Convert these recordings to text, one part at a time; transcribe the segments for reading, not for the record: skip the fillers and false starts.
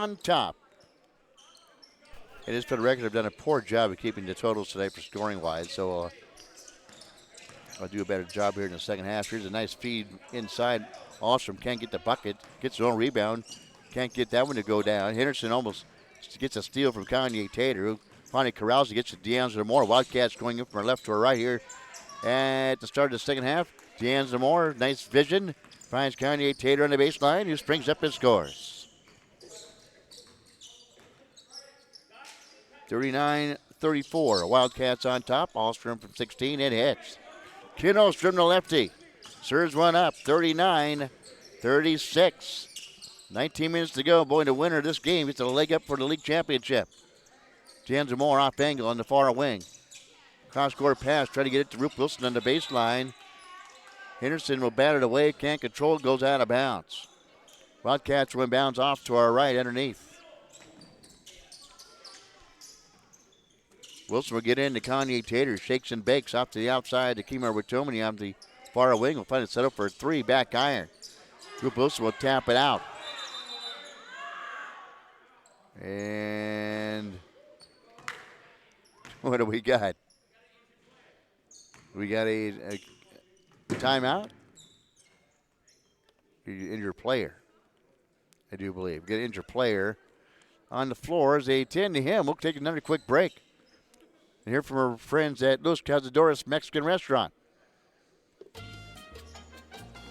on top. And just for the record, I've done a poor job of keeping the totals today for scoring-wise, so I'll do a better job here in the second half. Here's a nice feed inside. Ostrom can't get the bucket. Gets his own rebound. Can't get that one to go down. Henderson almost gets a steal from Kanye Tater, who finally corrals. He gets to DeAngelo Moore. Wildcats going in from left to right here at the start of the second half. DeAngelo Moore, nice vision. Finds Kanye Tater on the baseline, who springs up and scores. 39-34. Wildcats on top. Ostrom from 16. It hits. Ken Ostrom, the lefty. Serves one up. 39-36. 19 minutes to go. Boy, the winner of this game gets a leg up for the league championship. DeAngelo Moore off angle on the far wing. Cross-court pass. Try to get it to Rupert Wilson on the baseline. Henderson will bat it away. Can't control. Goes out of bounds. Wildcats will inbounds off to our right underneath. Wilson will get into Kanye Tater. Shakes and bakes off to the outside to Kemar Witomini on the far wing. Will find it set up for a three. Back iron. Rupert Wilson will tap it out. And what do we got? We got a timeout. Injured player, I do believe. Get an injured player on the floor as they attend to him. We'll take another quick break and hear from our friends at Los Cazadores Mexican Restaurant.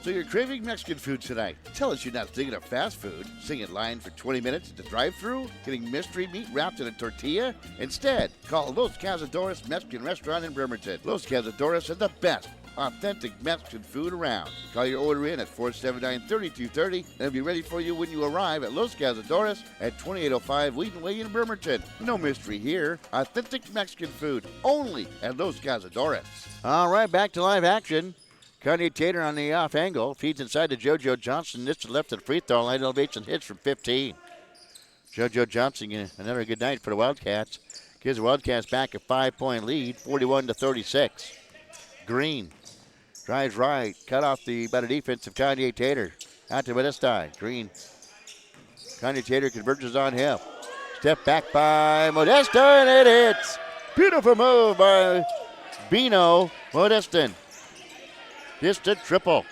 So you're craving Mexican food tonight. Tell us you're not thinking of fast food. Sitting in line for 20 minutes at the drive-thru, getting mystery meat wrapped in a tortilla. Instead, call Los Cazadores Mexican Restaurant in Bremerton. Los Cazadores are the best authentic Mexican food around. Call your order in at 479-3230 and it'll be ready for you when you arrive at Los Cazadores at 2805 Wheaton Way in Bremerton. No mystery here. Authentic Mexican food only at Los Cazadores. All right, back to live action. Kanye Tater on the off angle. Feeds inside to JoJo Johnson. This to left of the free throw line. Elevates and hits from 15. JoJo Johnson, another good night for the Wildcats. Gives the Wildcats back a 5-point lead, 41-36. Green drives right. Cut off by the defense of Kanye Tater. Out to Modestine. Green. Kanye Tater converges on him. Step back by Modestine. And it hits. Beautiful move by Bino Modestine. Just a triple.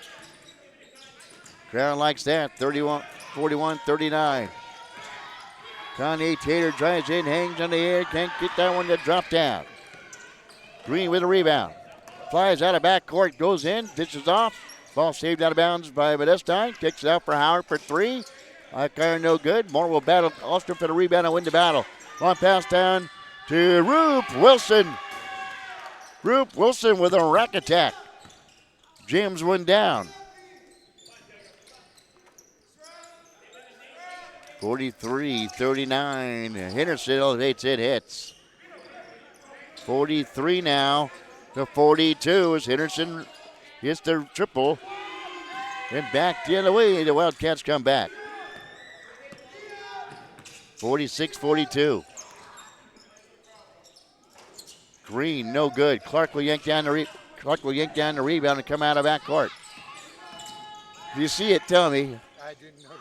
Crowd likes that. 41-39. Kanye Tater drives in, hangs on the air, can't get that one to drop down. Green with a rebound. Flies out of backcourt, goes in, dishes off. Ball saved out of bounds by Modestine. Kicks it out for Howard for three. Like iron, no good. Moore will battle Ostrom for the rebound and win the battle. Long pass down to Rupert Wilson. Rupert Wilson with a rack attack. Jams one down. 43-39. Henderson elevates it, hits. 43 now to 42 as Henderson hits the triple. And back the other way, the Wildcats come back. 46-42. Green, no good. Clark will yank down the rebound and come out of backcourt. If you see it, tell me. I didn't notice it.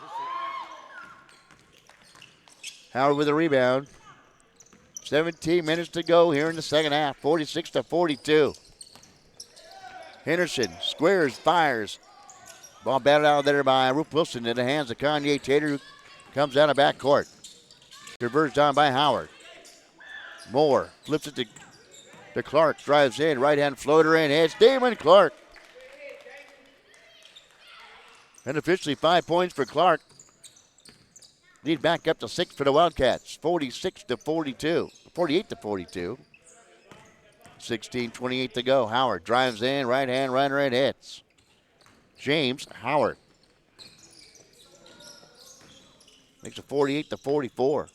Howard with a rebound. 17 minutes to go here in the second half. 46-42. Henderson squares, fires. Ball batted out there by Rupert Wilson in the hands of Kanye Tater, who comes out of backcourt. Reversed down by Howard. Moore flips it to Clark, drives in, right-hand floater in, hits Damon Clark. And officially 5 points for Clark. Lead back up to 6 for the Wildcats, 46-42, 48-42. 16:28 to go. Howard drives in, right-hand runner and hits. James Howard. Makes it 48-44.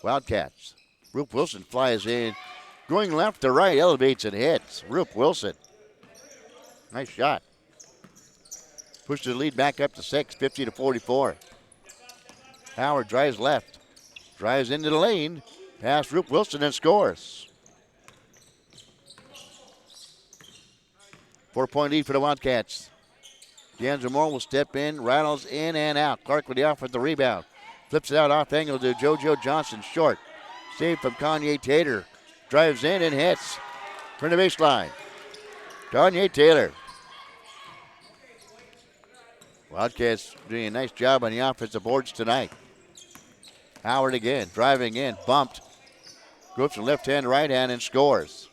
Wildcats. Rupert Wilson flies in. Going left to right, elevates and hits. Rupert Wilson. Nice shot. Pushes the lead back up to 6, 50-44. Howard drives left. Drives into the lane. Past Rupert Wilson and scores. 4-point lead for the Wildcats. DeAngelo Moore will step in, rattles in and out. Clark with the offensive rebound. Flips it out off angle to JoJo Johnson. Short. Save from Kanye Tater. Drives in and hits from the baseline. Kanye Taylor. Wildcats doing a nice job on the offensive boards tonight. Howard again, driving in, bumped. Goes from left hand to right hand and scores.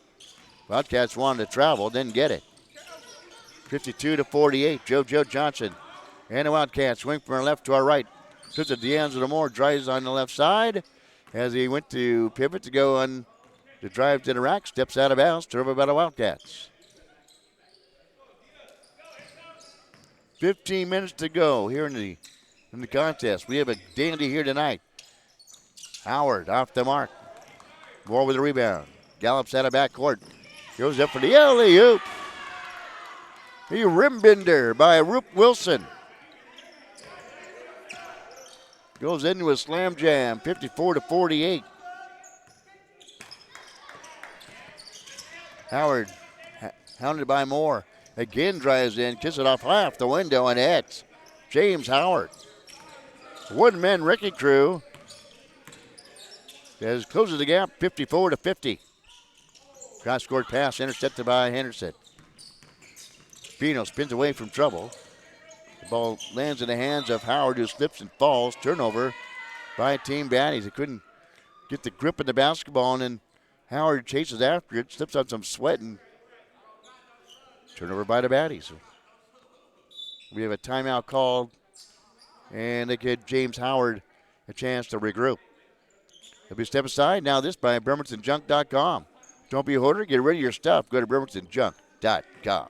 Wildcats wanted to travel, didn't get it. 52-48, JoJo Johnson. And the Wildcats swing from our left to our right. Puts it D'Angelo Moore, drives on the left side. As he went to pivot to go on the drive to the rack, steps out of bounds, turnover by the Wildcats. 15 minutes to go here in the contest. We have a dandy here tonight. Howard off the mark. Moore with the rebound. Gallops out of backcourt. Goes up for the alley-oop. A rim bender by Roop Wilson. Goes into a slam jam, 54-48. Howard, hounded by Moore. Again drives in, kicks it off half the window and hits. James Howard. One-man wrecking crew as closes the gap, 54-50. Cross-court pass intercepted by Henderson. Pino spins away from trouble. The ball lands in the hands of Howard, who slips and falls. Turnover by Team Baddies. They couldn't get the grip of the basketball, and then Howard chases after it, slips on some sweat, and turnover by the Baddies. We have a timeout called, and they give James Howard a chance to regroup. If we step aside, now this by BremertonJunk.com. Don't be a hoarder, get rid of your stuff. Go to BremertonJunk.com.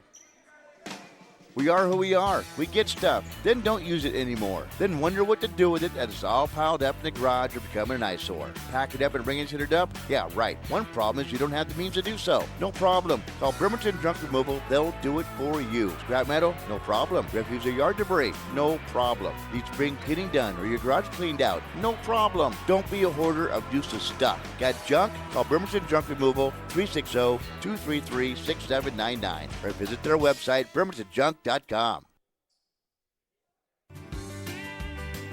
We are who we are. We get stuff, then don't use it anymore. Then wonder what to do with it as it's all piled up in the garage or becoming an eyesore. Pack it up and bring it to the dump? Yeah, right. One problem is you don't have the means to do so. No problem. Call Bremerton Junk Removal. They'll do it for you. Scrap metal? No problem. Refuse or yard debris? No problem. Need spring cleaning done or your garage cleaned out? No problem. Don't be a hoarder of useless stuff. Got junk? Call Bremerton Junk Removal 360-233-6799 or visit their website BremertonJunk.com.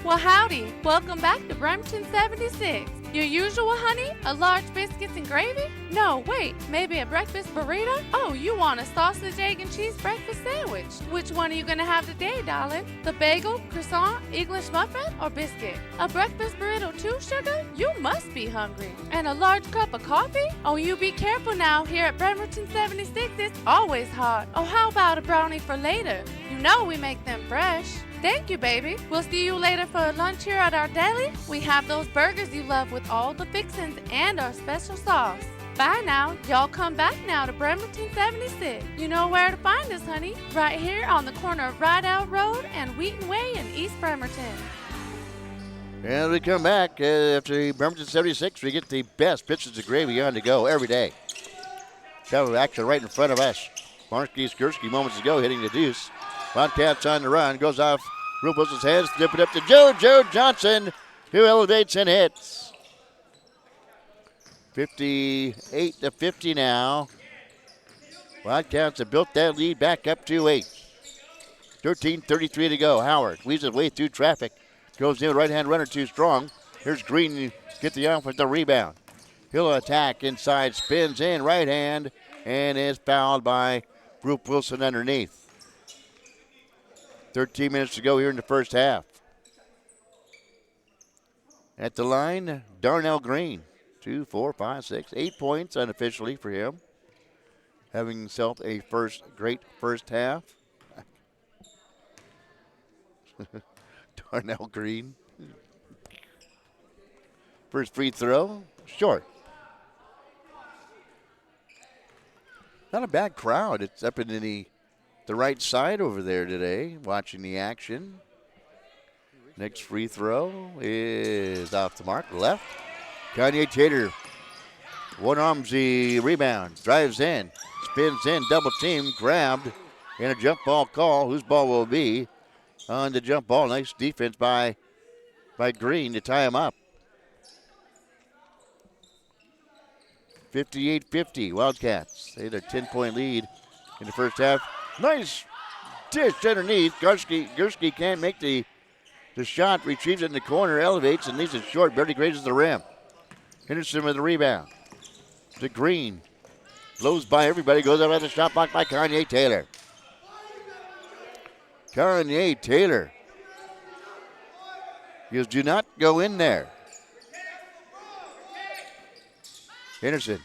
Well, howdy. Welcome back to Bremerton 76. Your usual, honey? A large biscuits and gravy? No, wait, maybe a breakfast burrito? Oh, you want a sausage, egg, and cheese breakfast sandwich. Which one are you going to have today, darling? The bagel, croissant, English muffin, or biscuit? A breakfast burrito too, sugar? You must be hungry. And a large cup of coffee? Oh, you be careful now. Here at Bremerton 76, it's always hot. Oh, how about a brownie for later? You know we make them fresh. Thank you, baby. We'll see you later for lunch here at our deli. We have those burgers you love with all the fixings and our special sauce. Bye now. Y'all come back now to Bremerton 76. You know where to find us, honey. Right here on the corner of Rideout Road and Wheaton Way in East Bremerton. And we come back after Bremerton 76. We get the best pitches of gravy on to go every day. Travel action right in front of us. Marski Skursky moments ago hitting the deuce. Wildcats on the run. Goes off Rube Wilson's head. Flip it up to JoJo Johnson, who elevates and hits. 58-50 now. Wildcats have built that lead back up to 8. 13:33 to go. Howard weaves his way through traffic. Goes in, right-hand runner too strong. Here's Green to get the offensive rebound. He'll attack inside, spins in, right hand, and is fouled by Rube Wilson underneath. 13 minutes to go here in the first half. At the line, Darnell Green. 2, 4, 5, 6, 8 points unofficially for him. Having himself a great first half. Darnell Green. First free throw, short. Not a bad crowd. It's up in the right side over there today, watching the action. Next free throw is off the mark, left. Kanye Tater one-arms the rebound, drives in, spins in, double team, grabbed, and a jump ball call. Whose ball will be on the jump ball? Nice defense by Green to tie him up. 58-50, Wildcats. They had a 10-point lead in the first half. Nice dish underneath. Gursky can't make the The shot retrieves it in the corner, elevates, and leaves it short. Barely grazes the rim. Henderson with the rebound. To Green. Blows by everybody. Goes up at the shot block by Kanye Taylor. Kanye Taylor. He goes, do not go in there. Henderson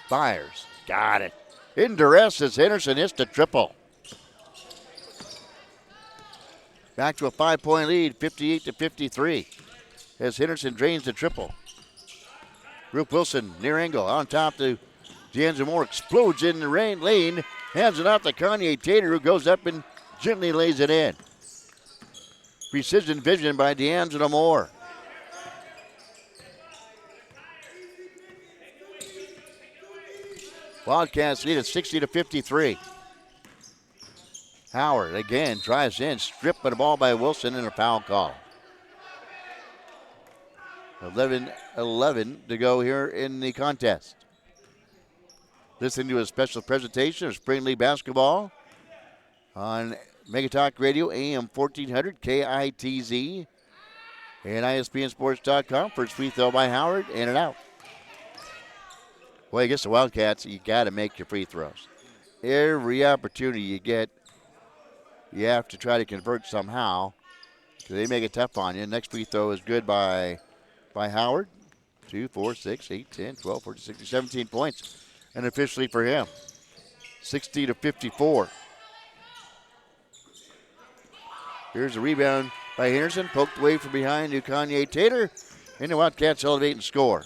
fires. Got it. In duress as Henderson hits the triple. Back to a 5-point lead, 58-53. As Henderson drains the triple. Rube Wilson near angle on top to D'Angelo Moore. Explodes in the lane. Hands it off to Kanye Taylor, who goes up and gently lays it in. Precision vision by D'Angelo Moore. Wildcats lead at 60-53. Howard again drives in, stripped by the ball by Wilson, and a foul call. 11-11 to go here in the contest. Listening to a special presentation of Spring League basketball on Mega Talk Radio, AM 1400, KITZ, and ISPNSports.com. First free throw by Howard, in and out. Well, I guess the Wildcats, you got to make your free throws. Every opportunity you get, you have to try to convert somehow, because they make it tough on you. Next free throw is good by Howard. 2, 4, 6, 8, 10, 12, 14, 16, 17 points. And officially for him, 60-54. Here's a rebound by Henderson, poked away from behind to Kanye Taylor, and the Wildcats elevate and score.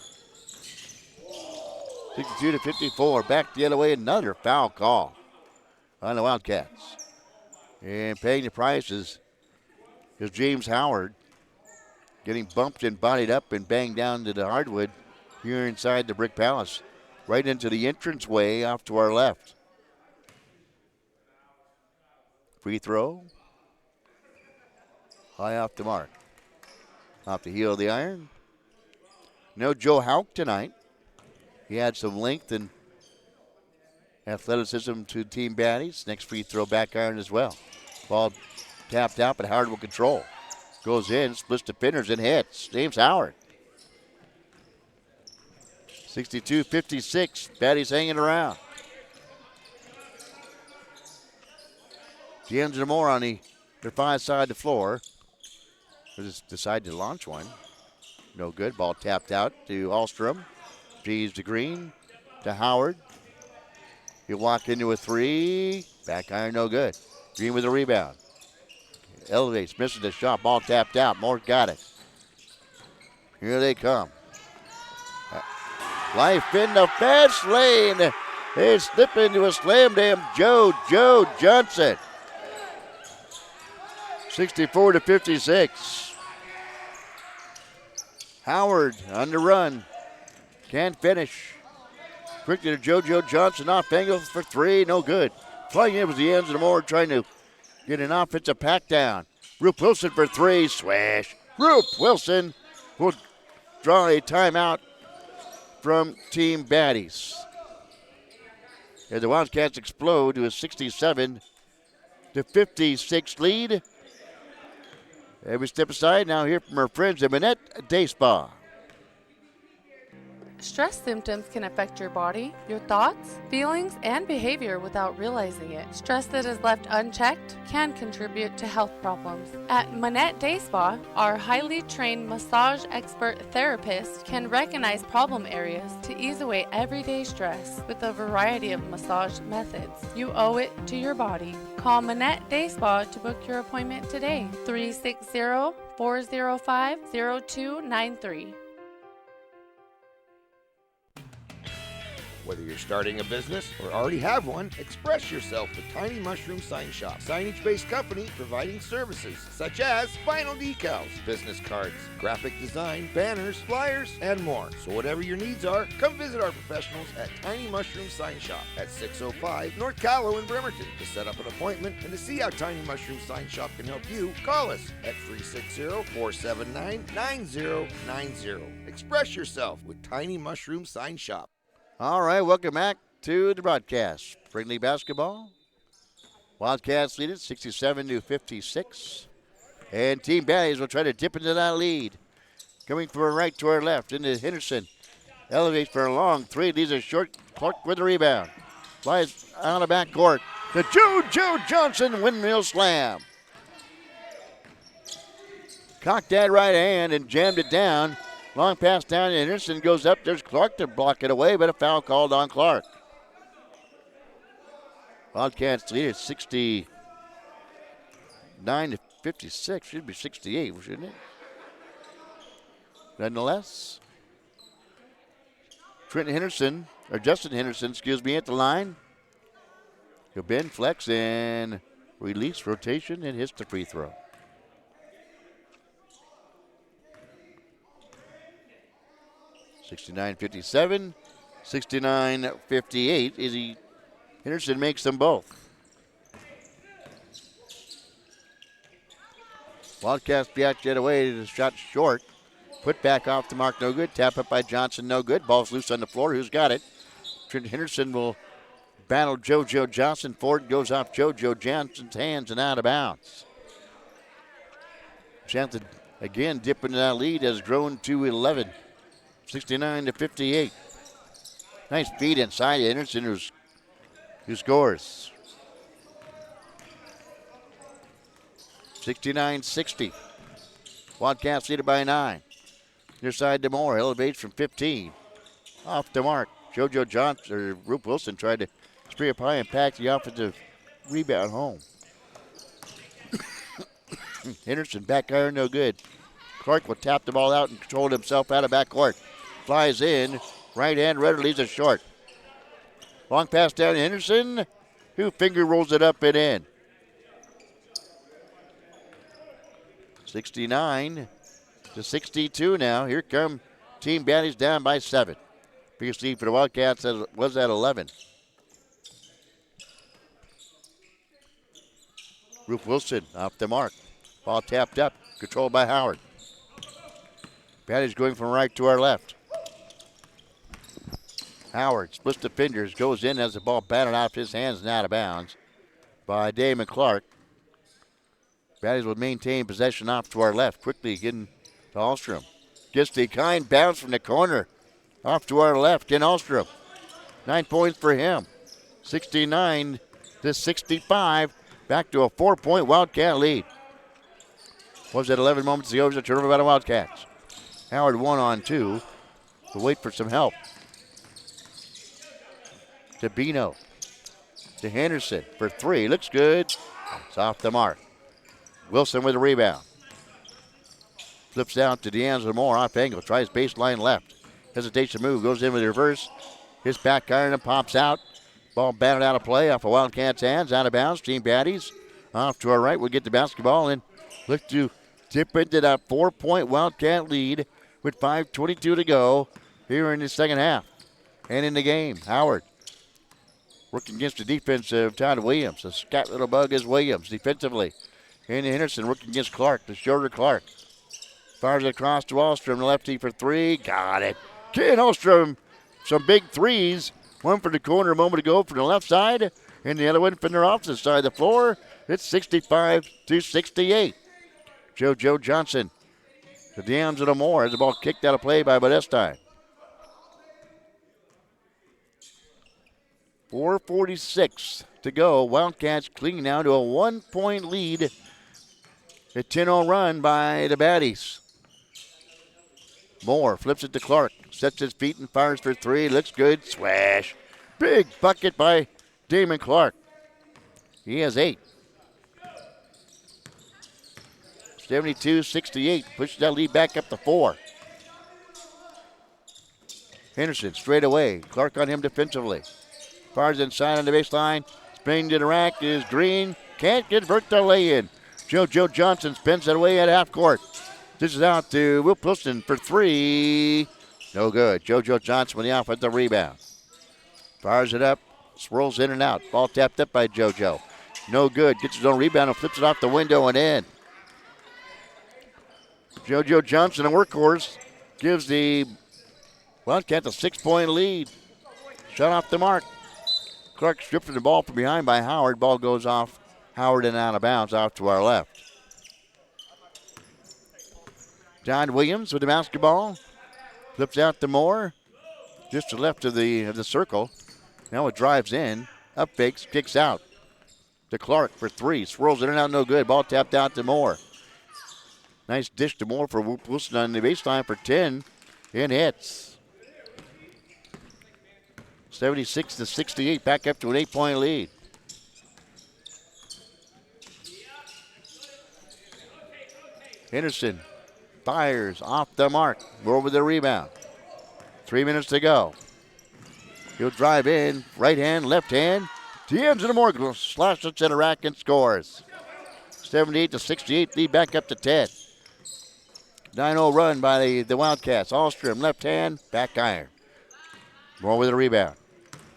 62-54. Back the other way, another foul call on the Wildcats. And paying the price is James Howard, getting bumped and bodied up and banged down to the hardwood here inside the Brick Palace, right into the entranceway off to our left. Free throw. High off the mark. Off the heel of the iron. No Joe Hauk tonight. He had some length and athleticism to Team Baddies. Next free throw back iron as well. Ball tapped out, but Howard will control. Goes in, splits defenders and hits. James Howard. 62-56. Baddies hanging around. D'Angelo Moore on their far side of the floor. They just decided to launch one. No good. Ball tapped out to Alstrom. G's to Green. To Howard. He'll walk into a three. Back iron, no good. Green with a rebound. Elevates, misses the shot. Ball tapped out. Moore got it. Here they come. Life in the fast lane. They slip into a slam dam. Joe Johnson. 64-56. Howard on the run. Can't finish. Quickly to JoJo Johnson off angle for three. No good. Flying in was D'Angelo Moore trying to get an offensive pack down. Rube Wilson for three. Swash. Rube Wilson will draw a timeout from Team Baddies. As the Wildcats explode to a 67-56 lead. And we step aside now hear from our friends at Manette Day Spa. Stress symptoms can affect your body, your thoughts, feelings, and behavior without realizing it. Stress that is left unchecked can contribute to health problems. At Manette Day Spa, our highly trained massage expert therapist can recognize problem areas to ease away everyday stress with a variety of massage methods. You owe it to your body. Call Manette Day Spa to book your appointment today. 360-405-0293. Whether you're starting a business or already have one, express yourself with Tiny Mushroom Sign Shop. Signage-based company providing services such as vinyl decals, business cards, graphic design, banners, flyers, and more. So whatever your needs are, come visit our professionals at Tiny Mushroom Sign Shop at 605 North Callow in Bremerton. To set up an appointment and to see how Tiny Mushroom Sign Shop can help you, call us at 360-479-9090. Express yourself with Tiny Mushroom Sign Shop. All right, welcome back to the broadcast. Spring League basketball. Wildcats lead it 67-56. And Team Baddies will try to dip into that lead. Coming from our right to our left into Henderson. Elevates for a long three. These are short. Clark with the rebound. Flies out of back court. The JoJo Johnson windmill slam. Cocked that right hand and jammed it down. Long pass down to Henderson. Goes up. There's Clark to block it away, but a foul called on Clark. Wildcats lead at 69 to 56. Should be 68, shouldn't it? Nonetheless, Justin Henderson, at the line. He'll bend, flex, and release rotation and hits the free throw. (69-57), 69-58. Henderson makes them both. Wildcats back jet away. The shot short. Put back off the mark, no good. Tap up by Johnson, no good. Ball's loose on the floor. Who's got it? Trent Henderson will battle JoJo Johnson. Forward goes off JoJo Johnson's hands and out of bounds. Chance to again dip into that lead has grown to 11. 69-58. Nice feed inside Henderson who scores. 69-60. Wildcats lead it by 9. Near side to Moore. Elevates from 15. Off the mark. JoJo Johnson, or Rube Wilson tried to spray up high and pack the offensive rebound home. Henderson back iron, no good. Clark will tap the ball out and control himself out of backcourt. Flies in. Right hand rudder leaves it short. Long pass down to Henderson, who finger rolls it up and in. 69-62 now. Here come Team Baddies down by 7. Biggest lead for the Wildcats was at 11. Roof Wilson off the mark. Ball tapped up, controlled by Howard. Baddies going from right to our left. Howard splits the fingers, goes in as the ball batted off his hands and out of bounds by Damon Clark. Baddies will maintain possession off to our left. Quickly getting to Ahlstrom. Gets the kind bounce from the corner. Off to our left, Ken Ahlstrom. 9 points for him. 69-65. Back to a 4-point Wildcat lead. Was it 11 moments ago? It was a turnover by the Wildcats. Howard 1-on-2. We'll wait for some help. To Bino. To Henderson for 3. Looks good. It's off the mark. Wilson with a rebound. Flips out to D'Angelo Moore off angle. Tries baseline left. Hesitation move. Goes in with the reverse. His back iron and pops out. Ball batted out of play off of Wildcats' hands. Out of bounds. Team Baddies off to our right. We'll get the basketball and look to dip into that 4-point Wildcat lead with 5:22 to go here in the second half. And in the game, Howard working against the defense of Todd Williams. A scat little bug is Williams defensively. And Henderson working against Clark, the shorter Clark. Fires it across to Ahlstrom, lefty for 3. Got it. Ken Ahlstrom, some big threes. One for the corner a moment ago from the left side, and the other one from their opposite side of the floor. It's 65-68. JoJo Johnson to D'Angelo Moore as the ball kicked out of play by Baddies. 4:46 to go. Wildcats clinging now to a 1-point lead. A 10-0 run by the Baddies. Moore flips it to Clark. Sets his feet and fires for 3. Looks good. Swash. Big bucket by Damon Clark. He has 8. 72-68. Pushes that lead back up to 4. Henderson straight away. Clark on him defensively. Fires inside on the baseline. Spinning to the rack is Green. Can't convert the lay-in. JoJo Johnson spins it away at half court. This is out to Will Pilston for 3. No good. JoJo Johnson with the offensive rebound. Fires it up. Swirls in and out. Ball tapped up by JoJo. No good. Gets his own rebound and flips it off the window and in. JoJo Johnson, a workhorse, gives the Wildcats a 6-point lead. Shot off the mark. Clark stripped the ball from behind by Howard. Ball goes off Howard and out of bounds out to our left. John Williams with the basketball. Flips out to Moore. Just to the left of the circle. Now it drives in. Up fakes. Kicks out. To Clark for three. Swirls it in and out. No good. Ball tapped out to Moore. Nice dish to Moore for Wilson on the baseline for 10. And hits. 76-68. Back up to an 8-point lead. Henderson fires off the mark. Moore with the rebound. 3 minutes to go. He'll drive in. Right hand, left hand. To the ends of the Moore. Slashes it to the rack and scores. 78-68. Lead back up to 10. 9-0 run by the Wildcats. Alstrom, left hand, back iron. Moore with a rebound.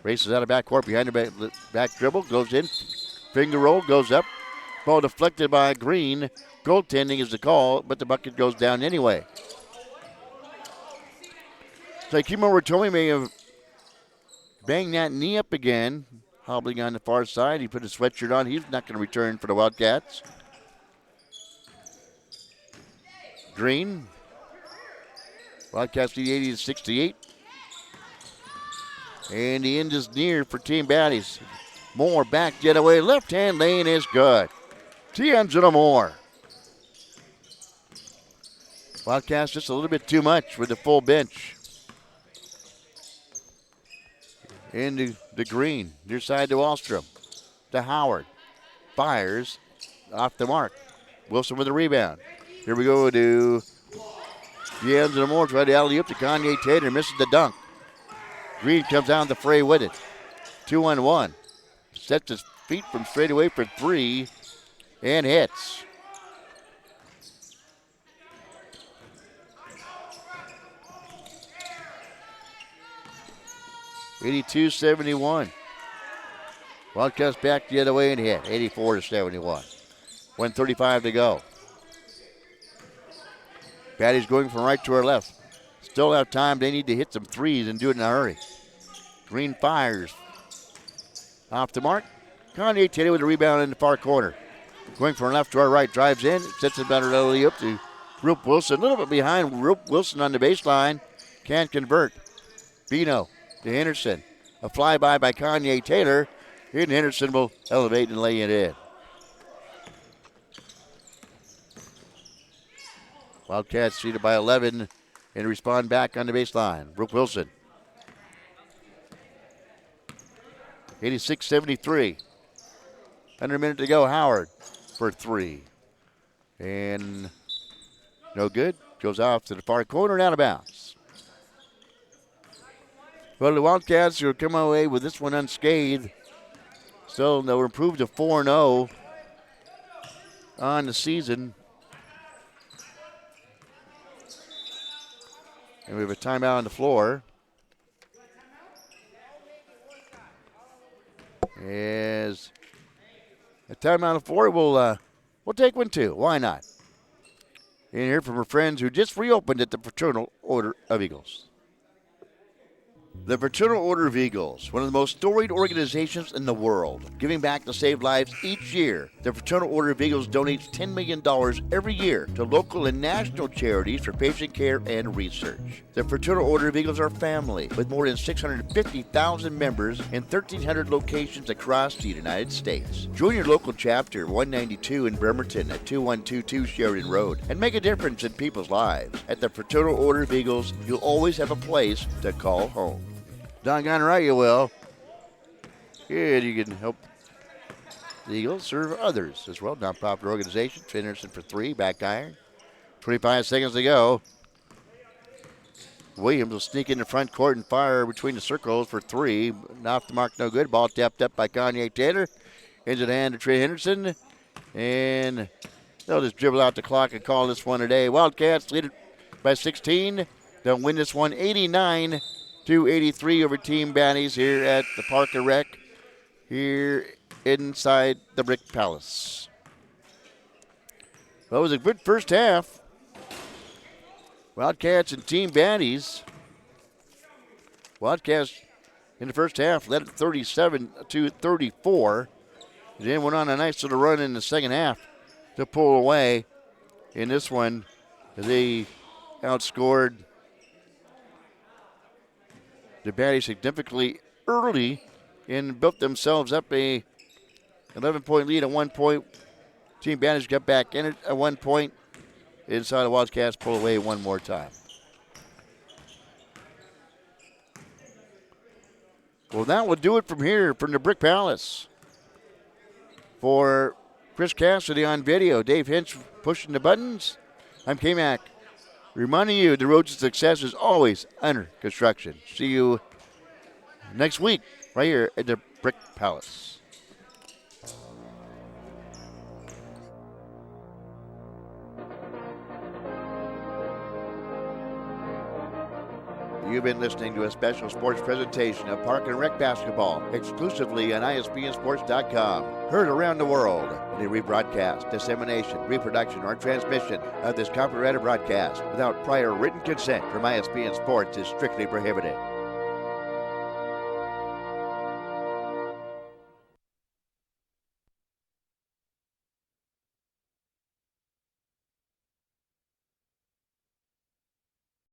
Races out of backcourt behind the back dribble. Goes in. Finger roll, goes up. Ball deflected by Green. Goaltending is the call, but the bucket goes down anyway. So Kimo Ratomi may have banged that knee up again. Hobbling on the far side. He put his sweatshirt on. He's not going to return for the Wildcats. Green. Wildcats lead 80-68. And the end is near for Team Baddies. Moore back the other way. Left hand lane is good. D'Angelo Moore. Wildcats just a little bit too much with the full bench. Into the Green. Near side to Alstrom. To Howard. Fires off the mark. Wilson with the rebound. Here we go to D'Angelo Moore. Try to alley-oop to Kanye Tater. Misses the dunk. Green comes down the fray with it. 2-on-1. Sets his feet from straight away for three. And hits. $82-71. Wildcats back the other way and hit. 84-71. 1:35 to go. Baddies going from right to our left. Still have time. They need to hit some threes and do it in a hurry. Green fires. Off the mark. Kanye Taylor with a rebound in the far corner. Going from left to our right. Drives in. Sets it better early up to Roop Wilson. A little bit behind Roop Wilson on the baseline. Can't convert. Bino to Henderson. A flyby by Kanye Taylor. And Henderson will elevate and lay it in. Wildcats lead by 11 and respond back on the baseline. Brooke Wilson. 86-73. Under a minute to go. Howard for three. And no good. Goes off to the far corner and out of bounds. Well, the Wildcats will come away with this one unscathed. So they'll improve to 4-0 on the season. And we have a timeout on the floor. As a timeout on the floor, we'll take one too. Why not? And hear from our friends who just reopened at the Fraternal Order of Eagles. The Fraternal Order of Eagles, one of the most storied organizations in the world, giving back to save lives each year. The Fraternal Order of Eagles donates $10 million every year to local and national charities for patient care and research. The Fraternal Order of Eagles are family, with more than 650,000 members in 1,300 locations across the United States. Join your local chapter, 192 in Bremerton at 2122 Sheridan Road, and make a difference in people's lives. At the Fraternal Order of Eagles, you'll always have a place to call home. Doggone right you will. And you can help the Eagles serve others as well. Nonprofit organization. Henderson for three. Back iron. 25 seconds to go. Williams will sneak in the front court and fire between the circles for three. Off the mark, no good. Ball tapped up by Kanye Taylor. Into the hand of Trey Henderson. And they'll just dribble out the clock and call this one a day. Wildcats lead it by 16. They'll win this one 89-83 over Team Baddies here at the Parker Rec here inside the Brick Palace. Well, it was a good first half. Wildcats and Team Baddies. Wildcats in the first half led 37-34. Then went on a nice little run in the second half to pull away. In this one, they outscored the Baddies significantly early and built themselves up a 11-point lead at 1 point. Team Baddies got back in it at 1 point. Inside the Wildcats pull away one more time. Well, that will do it from here from the Brick Palace. For Chris Cassidy on video, Dave Hinch pushing the buttons. I'm K-Mac, reminding you the road to success is always under construction. See you next week right here at the Brick Palace. You've been listening to a special sports presentation of Park and Rec Basketball, exclusively on ISBNSports.com. Heard around the world. Any rebroadcast, dissemination, reproduction, or transmission of this copyrighted broadcast without prior written consent from ISBN Sports is strictly prohibited.